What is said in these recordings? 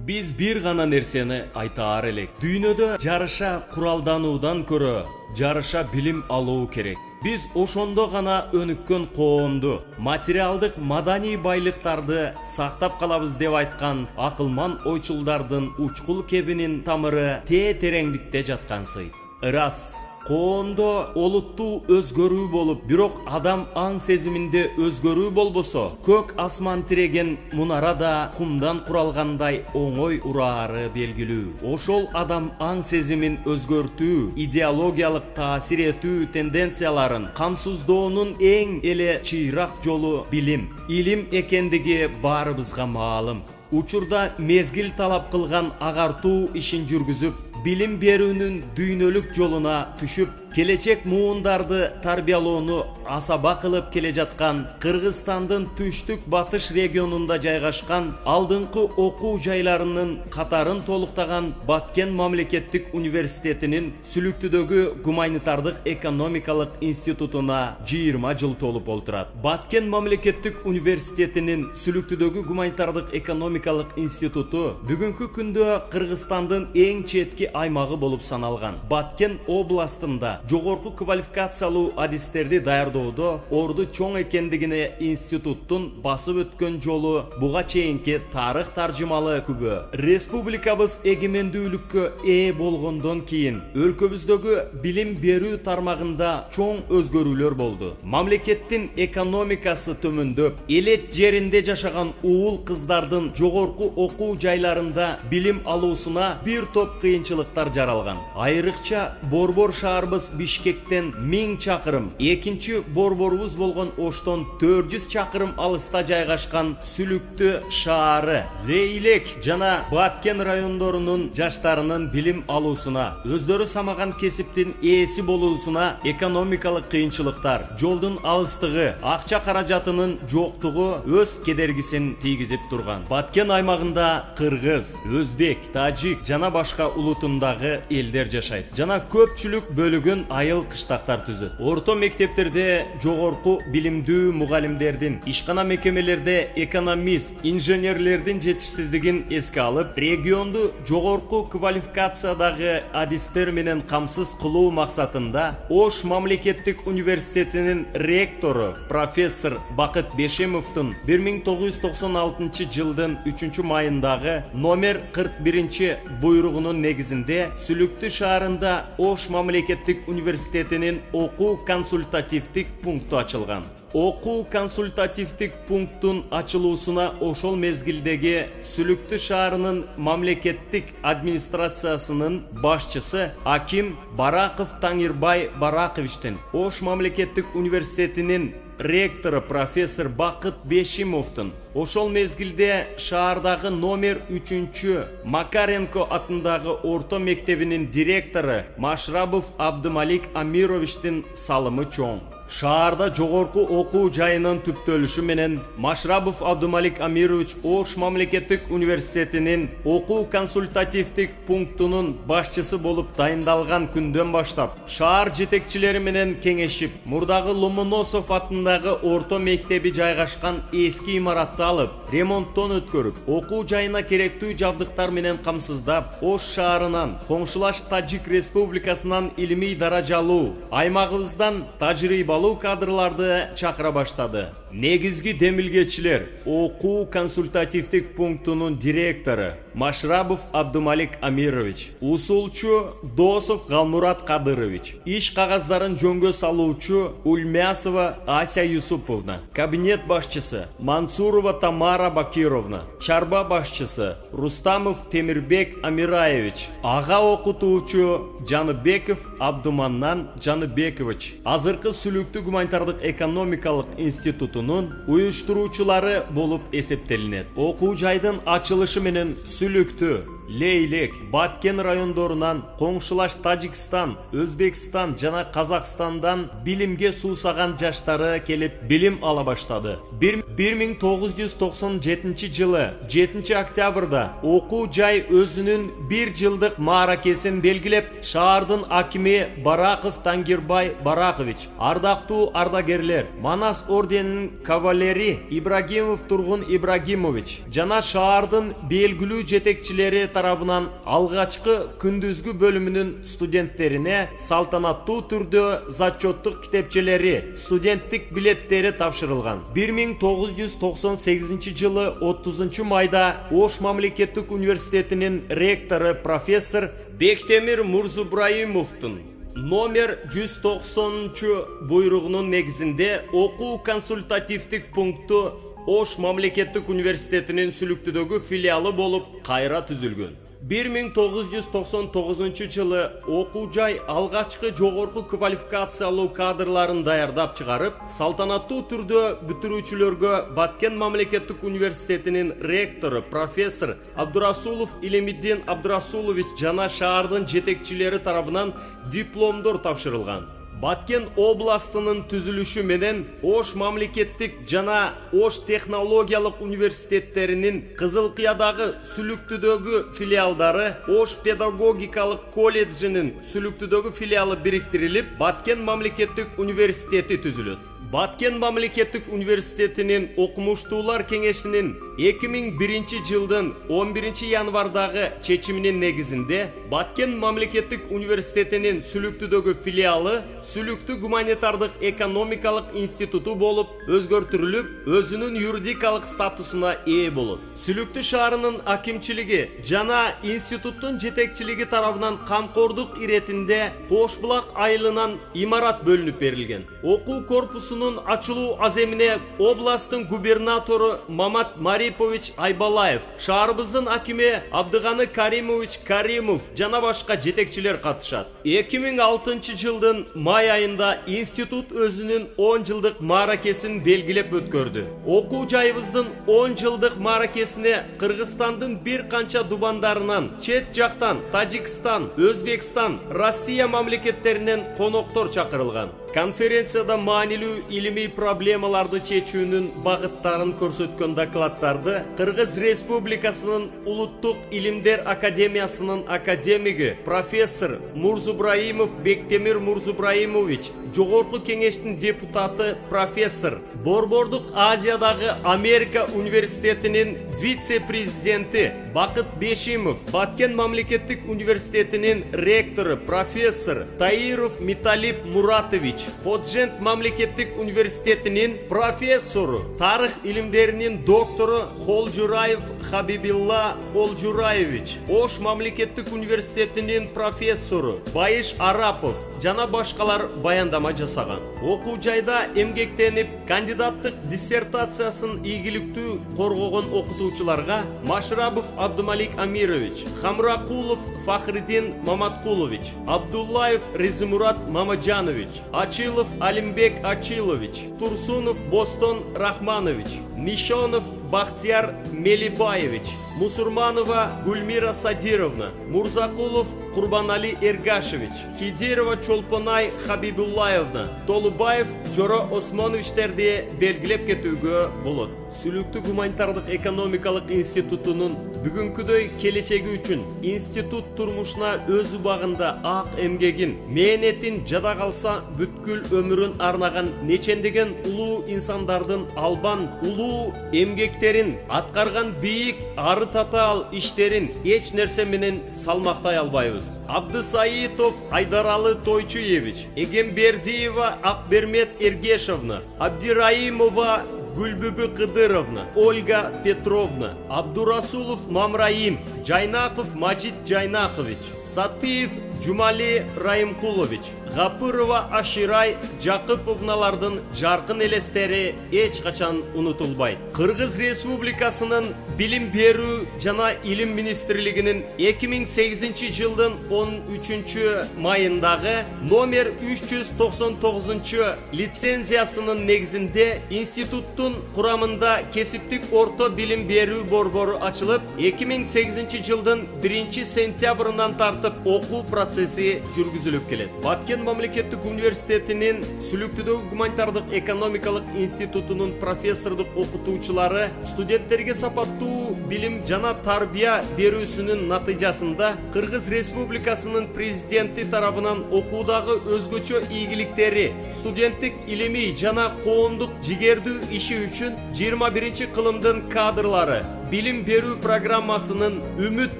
Biz bir gana nerseni aytаар элек. Дүйнөдө жарыша куралдануудан көрө жарыша билим алуу керек. Biz ошондо гана өнүккөн коомду, материалдык маданий байлыктарды сактап калабыз деп айткан акылман ойчулдардын учкул кебинин тамыры тереңдикте жаткансый. Ырас. Коомдо олуттуу өзгөрүү болуп, бирок адам аң сезиминде өзгөрүү болбосо, көк асман тиреген мунара да кумдан куралгандай оңой ураары белгилүү. Ошол адам аң сезимин өзгөртүү, идеологиялык таасир этүү тенденцияларын камсыздоонун эң эле чыйрак жолу билим. Илим экендиги баарыбызга маалым. Учурда мезгил талап кылган агартуу ишин жүргүзүп, билим берүүнүн дүйнөлүк жолуна түшүп, келечек муундарды тарбиялоону асаба кылып келе жаткан Кыргызстандын түштүк батыш регионунда жайгашкан алдыңкы окуу жайларынын катарын толуктаган Баткен мамлекеттик университетинин Сүлүктүдөгү гуманитардык экономикалык институтуна 20 жыл толуп олтурат. Баткен мамлекеттик университетинин Сүлүктүдөгү гуманитардык экономикалык институту бүгүнкү күндө Кыргызстандын эң четки аймагы болуп саналган. Баткен областында жогорку квалификациялуу адистерди даярдоодо орду чоң экендигине институттун басып өткөн жолу буга чейинки тарых таржымалы күбө. Республикабыз эгемендүүлүккө ээ болгондон кийин өлкөбүздөгү билим берүү тармагында чоң өзгөрүүлөр болду. Мамлекеттин экономикасы төмөндөп, элет жеринде жашаган уул кыздардын жогорку окуу жайларында билим алуусуна бир топ кыйынчылыктар жаралган. Айрыкча борбор шаарыбыз Бишкектен 1000 чакырым, экинчи борборубуз болгон Оштон 400 чакырым алыста жайгашкан Сүлүктү шаары, Рейлек жана Баткен райондорунун жаштарынын билим алуусуна, өздөрү самаган кесиптин ээси болуусуна экономикалык кыйынчылыктар, жолдун алыстыгы, акча каражатынын жоктугу өз кедергисин тийгизип турган. Баткен аймагында кыргыз, өзбек, тажик жана башка улутундагы элдер жашайт. Жана көпчүлүк бөлүгүн айыл кыштактар түзөт. Орто мектептерде жогорку билимдүү мугалимдердин, ишкана мекемелерде экономист, инженерлердин жетишсиздигин эске алып, регионду жогорку квалификациядагы адистер менен камсыз кылуу максатында Ош мамлекеттик университетинин ректору профессор Бакыт Бешемовдун 1996 жылдын 3 майындагы номер 41 буйругунун негизинде Сүлүктү шаарында Ош мамлекеттик университетинин окуу консультативдик пункту ачылган. Окуу консультативдик пункттун ачылуусуна ошол мезгилдеги Сүлүктү шаарынын мамлекеттик администрациясынын башчысы Аким Бараков Таңирбай Бараковичтин, Ош мамлекеттик университетинин ректору профессор Бакыт Бешимовдун, ошол мезгилде шаардагы номер 3 Макаренко атындагы орто мектебинин директору Машрабов Абдумалик Амировичтин салымы чоң. Шаарда жогорку окуу жайынын түптөлүшү менен Машрабов Абдумалик Амирович Ош мамлекеттик университетинин окуу консультативдик пунктунун башчысы болуп дайындалган күндөн баштап, шаар жетекчилери менен кеңешип, мурдагы Ломоносов атындагы орто мектеби жайгашкан эски имаратты алып, ремонттон өткөрүп, окуу жайына керектүү жабдыктар менен камсыздап, Ош шаарынан, коңшулаш Тажик Республикасынан илимий даражалуу, аймагыбыздан тажрыйбалуу кадрларды чакыра баштады. Негизги демилгечилер окуу консультативдик пунктунун директору Машрабов Абдумалик Амирович, усулчу Досов Галмурат Кадырович, иш кагаздарын жөнгө салуучу Ульмясова Ася Юсуповна, кабинет башчысы Мансурова Тамара Бакировна, чарба башчысы Рустамов Темирбек Амираевич, ага окутуучу Жаныбеков Абдуманнан Жаныбекович, азыркы Сүлүктү гуманитардык экономикалык институтунун уюштуруучулары болуп эсептелинет. Окуу жайдын ачылышы менен Сүлүктү Leylek, Баткен райондорунан, коңшулаш Тажикстан, Өзбекстан жана Казакстандан билимге суусаган жаштары келип билим ала баштады. 1997 жылы 7 октябрда окуу жай өзүнүн 1 жылдык мааракесин белгилеп, шаардын акими Бараков Тангирбай Баракович, ардактуу ардагерлер, Манас орденинин кавалери Ибрагимов Тургун Ибрагимович жана шаардын белгилүү жетекчилери тарабынан алгачкы күндүзгү бөлүмүнүн студенттерине салтанаттуу түрдө зачеттик китепчелери, студенттик билеттери тапшырылган. 1998 жылы 30 майда Ош мамлекеттик университетинин ректору профессор Бектемир Мурзубраимовдун номер 190 буйругунун негизинде окуу консультативдик пункту Ош мамлекеттик университетинин Сүлүктүдөгү филиалы болуп кайра түзүлгөн. 1999 жылы окуу жай алгачкы жогорку квалификациялуу кадрларын даярдап чыгарып, салтанаттуу түрдө бүтүрүүчүлөргө Баткен мамлекеттик университетинин ректору профессор Абдурасулов Илимиддин Абдурасулович жана шаардын жетекчилери тарабынан дипломдор тапшырылган. Баткен областынын түзүлүшү менен Ош мамлекеттик жана Ош технологиялык университеттеринин Кызылкыядагы Сүлүктүдөгү филиалдары, Ош педагогикалык колледжинин Сүлүктүдөгү филиалы бириктирилип, Баткен мамлекеттик университети түзүлөт. Баткен мамлекеттик университетинин окумуштуулар кеңешинин 2001 жылдын 11 январдагы чечиминин негизинде Баткен мамлекеттик университетинин Сүлүктүдөгү филиалы Сүлүктү гуманитардык экономикалык институту болуп өзгөртүрүлүп, өзүнүн юридикалык статусуна ээ болот. Сүлүктү шаарынын акимчилиги жана институттун жетекчилиги тарабынан камкордук иретинде Кошбулак айылынан имарат бөлүнүп берилген. Окуу корпусунун ачылуу аземине областтын губернатору Мамат Марипович Айбалаев, шаарыбыздын акими Абдыганы Каримович Каримов жана башка жетекчилер катышат. 2006 жылдын май айында институт өзүнүн 10 жылдык мааракесин белгилеп өткөрдү. Окуу жайыбыздын 10 жылдык мааракесине Кыргызстандын бир канча дубандарынан, чет жактан Тажикстан, Өзбекстан, Россия мамлекеттеринен коноктор чакырылган. Конференцияда маанилүү илимий проблемаларды чечүүнүн багыттарын көрсөткөн докладдарды Кыргыз Республикасынын Улуттук Илимдер Академиясынын академиги профессор Мурзубраимов Бектемир Мурзубраимович, жогорку кеңештин депутаты профессор, Борбордук Азиядагы Америка университетинин вице-президенти Бакыт Бешимов, Баткен мамлекеттик университетинин ректору профессор Таиров Миталип Муратович, Ходжент мамлекеттик университетинин профессору, тарых илимдеринин доктору Холжураев Хабибилла Холжураевич, Ош мамлекеттик университетинин профессору Байыш Арапов жана башкалар баяндама жасаган. Окуу жайда эмгектенип, кандидаттык диссертациясын ийгиликтүү коргогон окутуучуларга Машрабов Абдумалик Амирович, Хамракулов Фахридин Маматкулович, Абдуллаев Резимурат Мамаджанович, Ачилов Алимбек Ачилович, Турсунов Бостон Рахманович, Мишонов Бахтияр Мелибаевич, Мусурманова Гульмира Садировна, Мурзакулов Курбанали Эргашевич, Хидирова Чолпонай Хабибуллаевна, Толубаев Жоро Осмоновичтерди белгилеп кетүүгө болот. Сүлүктү гуманитардык экономикалык институтунун бүгүнкүдөй келечеги үчүн институт турмушуна өз убагында ак эмгегин, мээнетин жада калса бүткүл өмүрүн арнаган нечендеген улуу инсандардын албан улуу эмгектерин, аткарган бийик ары татаал иштерин эч нерсе менен салмактай албайбыз. Абдысаитов Айдаралы Тойчуевич, Эгембердиева Акбермет Эргешевна, Абдираимова Гүлбүбү Кыдыровна, Ольга Петровна, Абдурасулов Мамраим, Жайнаков Маджид Жайнакович, Сатыев Жумали Райымкулович, Гапырова Аширай Жакыповналардын жаркын элестери эч качан унутулбайт. Кыргыз Республикасынын Bilim Berүү жана Илим Министрлигинин 2008 жылдын 13 майындагы номер 399 лицензиясынын негизинде институттун курамында кесиптик орто билим берүү борбору ачылып, 2008 жылдын 1 сентябрынан тартып окуу процесси жүргүзүлүп келет. Баткен мамлекеттик университетинин Сүлүктүүдөгү гуманитардык экономикалык институтунун профессордук окутуучулары студенттерге сапаттуу билим жана тарбия берүүсүнүн натыйжасында Кыргыз Республикасынын президенти тарабынан окуудагы өзгөчө ийгиликтери, студенттик илимий жана коомдук жигердүү иши үчүн 21 кылымдын кадрлары Билим берүү программасынын Үмүт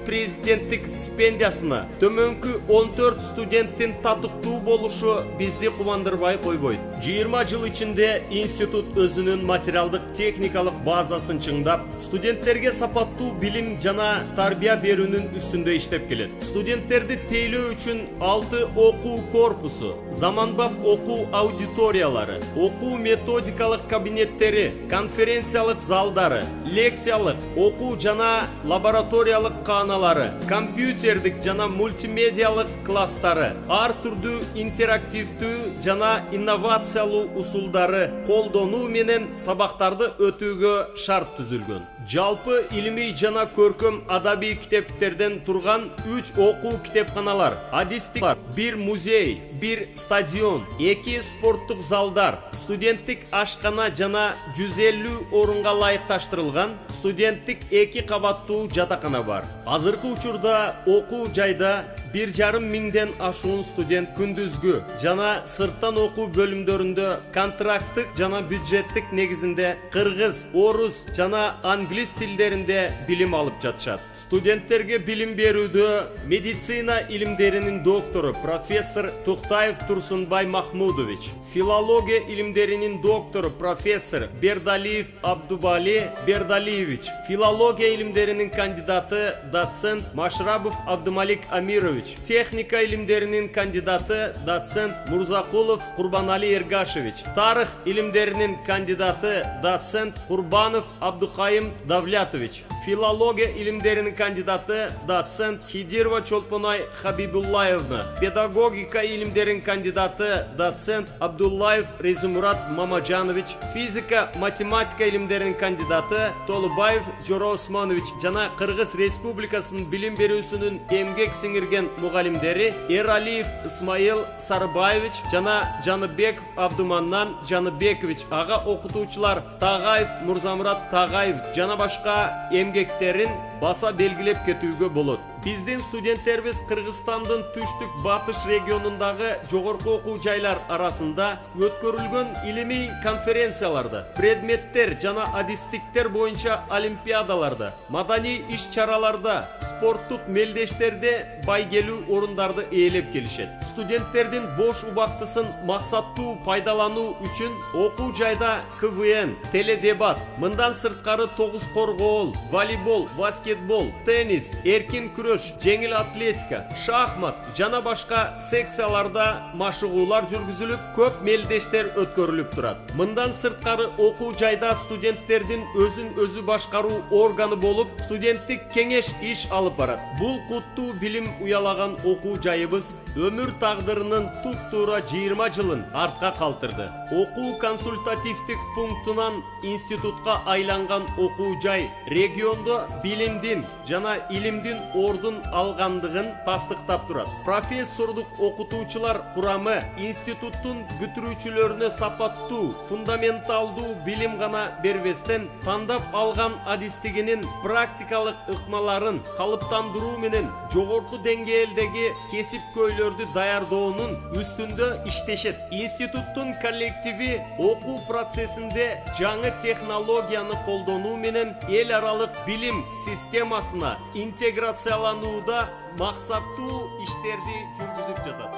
президенттик стипендиясына төмөнкү 14 студенттин татыктуу болушу бизди кубандырбай койбойт. 20 жыл ичинде институт өзүнүн материалдык техникалык базасын чыңдап, студенттерге сапаттуу билим жана тарбия берүүнүн үстүндө иштеп келет. Студенттерди тейлөө үчүн 6 окуу корпусу, заманбап окуу аудиториялары, окуу методикалык кабинеттери, конференциялык залдары, лекциялык, окуу жана лабораториялык кааналары, компьютердик жана мультимедиалык класстары, ар түрдүү интерактивдүү жана инновациялуу усулдары колдонуу менен сабактарды өтүүгө шарт түзүлгөн. Жалпы илимий жана көркөм адабий китептерден турган 3 окуу китепканалар, адистик 1 музей, 1 стадион, 2 спорттук залдар, студенттик ашкана жана 150 орунга ылайыкташтырылган студенттик 2 кабаттуу жатакана бар. Азыркы учурда окуу жайда 1,5 миңден ашуун студент күндүзгү жана сырттан окуу бөлүмдөрүндө контракттык жана бюджеттик негизинде кыргыз, орус жана англис тилдеринде билим алып жатышат. Студенттерге билим берүүдө медицина илимдеринин доктору профессор Туктаев Турсунбай Махмудович, филология илимдеринин доктору профессор Бердалиев Абдубали Бердалиевич, филология илимдеринин кандидаты доцент Машрабов Абдумалик Амирович, техника илимдеринин кандидаты доцент Мурзакулов Курбанали Эргашевич, тарых илимдеринин кандидаты доцент Курбанов Абдукайым Давлятович, филология илимдеринин кандидаты доцент Хидирова Чолпонай Хабибуллаевна, педагогика илимдеринин кандидаты доцент Абдуллаев Резумурат Мамаджанович, физика математика илимдеринин кандидаты Толубаев Жоро Османович жана Кыргыз Республикасынын билим берүүсүнүн эмгек сиңирген мугалимдери Эралиев Исмаил Сарбаевич жана Жаныбеков Абдуманнан Жаныбекович, ага окутуучулар Тагаев Мурзамурат Тагаев жана башка эмгектерин баса белгилеп кетүүгө болот. Биздин студенттерибиз Кыргызстандын түштүк батыш регионундагы жогорку окуу жайлар арасында өткөрүлгөн илимий конференцияларда, предметтер жана адистиктер боюнча олимпиадаларда, маданий иш-чараларда, спорттук мелдештерде байгелүү орундарды ээлеп келишет. Студенттердин бош убактысын максаттуу пайдалануу үчүн окуу жайда КВН, теледебат, мындан сырткары тогуз коргоол, волейбол, баскетбол, теннис, эркин күрөш, жеңил атлетика, шахмат жана башка секцияларда машыгуулар жүргүзүлүп, көп мелдештер өткөрүлүп турат. Мындан сырткары окуу жайда студенттердин өзүн өзү башкаруу органы болуп, студенттик кеңеш иш алып барат. Бул куттуу билим уялаган окуу жайыбыз өмүр тагдырынын туп-туура 20 жылын артка калтырды. Окуу консультативдик пунктунан институтка айланган окуу жай региондо билимдин жана илимдин ордун алгандыгын тастыктап турат. Профессордук окутуучулар курамы институттун бүтүрүүчүлөрүнө сапаттуу, фундаменталдуу билим гана бербестен, тандап алган адистигинин практикалык ыкмаларын калыптандыруу менен жогорку деңгээлдеги кесипкөйлөрдү даярдоонун үстүндө иштешет. Институттун коллективи окуу процессинде жаңы технологияны колдонуу менен эл аралык билим системасына интеграцияланууда максаттуу иштерди жүргүзүп жатат.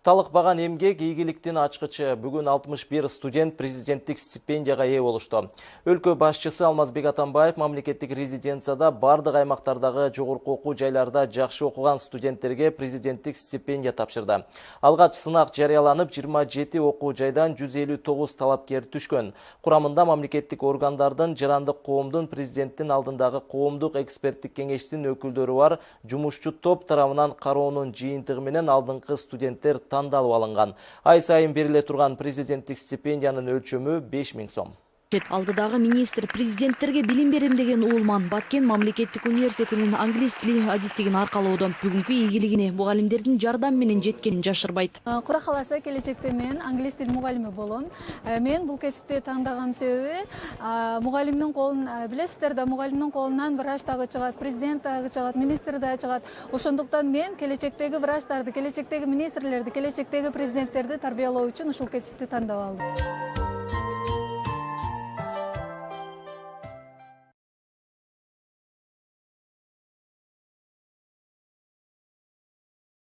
Талыкпаган эмгек ийгиликтин ачкычы. Бүгүн 61 студент президенттик стипендияга ээ болушту. Өлкө башчысы Алмазбек Атамбаев мамлекеттик резиденцияда бардык аймактардагы жогорку окуу жайларда жакшы окуган студенттерге президенттик стипендия тапшырды. Алгач сынак жарыяланып, 27 окуу жайдан 159 талапкер түшкөн. Курамында мамлекеттик органдардын, жарандык коомдун, президенттин алдындагы коомдук эксперттик кеңештин өкүлдөрү бар. Жумушчу топ тарабынан кароонун жыйынтыгы менен алдыңкы студенттер тандалып алынган. Ай сайын бериле турган президенттик стипендиянын өлчөмү 5000 сом. Алдыдагы министр президенттерге билим берем деген уулман Баткен мамлекеттик университетинин англис тили адистигин аркалоодо бүгүнкү ийгилигине мугалимдердин жардам менен жеткенин жашырбайт. Кудай кааласа келечекте мен англис тил мугалими болом. Мен бул кесипти тандаган себеби мугалимдин колун билесиздер да, мугалимдин колунан врач дагы чыгат, президент дагы чыгат, министр дагы чыгат. Ошондуктан мен келечектеги врачтарды, келечектеги министрлерди, келечектеги президенттерди тарбиялоо үчүн ушул кесипти тандап алдым.